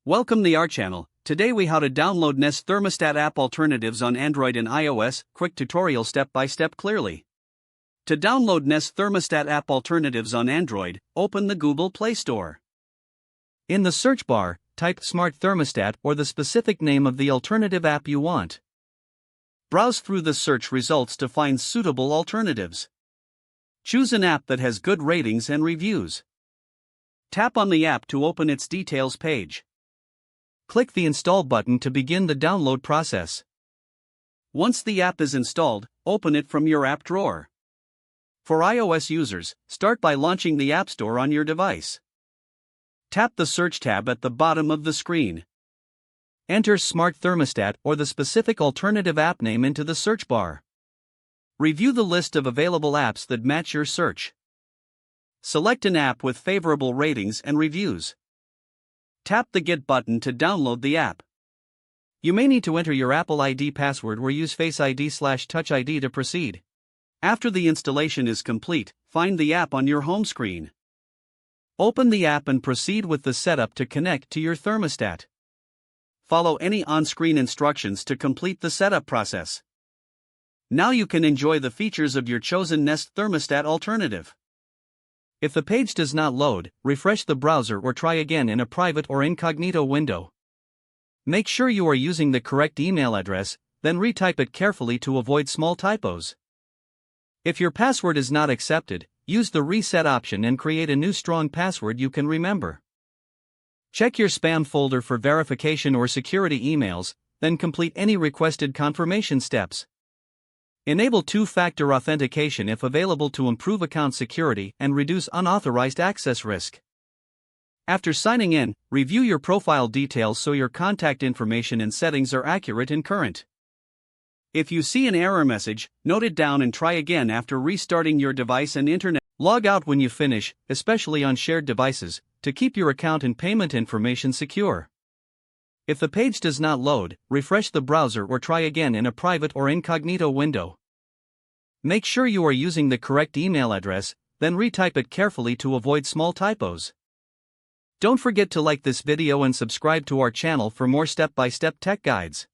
Welcome to our channel. Today we how to download Nest Thermostat app alternatives on Android and iOS, quick tutorial step by step clearly. To download Nest Thermostat app alternatives on Android, open the Google Play Store. In the search bar, type Smart Thermostat or the specific name of the alternative app you want. Browse through the search results to find suitable alternatives. Choose an app that has good ratings and reviews. Tap on the app to open its details page. Click the Install button to begin the download process. Once the app is installed, open it from your app drawer. For iOS users, start by launching the App Store on your device. Tap the Search tab at the bottom of the screen. Enter Smart Thermostat or the specific alternative app name into the search bar. Review the list of available apps that match your search. Select an app with favorable ratings and reviews. Tap the Get button to download the app. You may need to enter your Apple ID password or use Face ID/Touch ID to proceed. After the installation is complete, find the app on your home screen. Open the app and proceed with the setup to connect to your thermostat. Follow any on-screen instructions to complete the setup process. Now you can enjoy the features of your chosen Nest Thermostat alternative. If the page does not load, refresh the browser or try again in a private or incognito window. Make sure you are using the correct email address, then retype it carefully to avoid small typos. If your password is not accepted, use the reset option and create a new strong password you can remember. Check your spam folder for verification or security emails, then complete any requested confirmation steps. Enable two-factor authentication if available to improve account security and reduce unauthorized access risk. After signing in, review your profile details so your contact information and settings are accurate and current. If you see an error message, note it down and try again after restarting your device and internet. Log out when you finish, especially on shared devices, to keep your account and payment information secure. If the page does not load, refresh the browser or try again in a private or incognito window. Make sure you are using the correct email address, then retype it carefully to avoid small typos. Don't forget to like this video and subscribe to our channel for more step-by-step tech guides.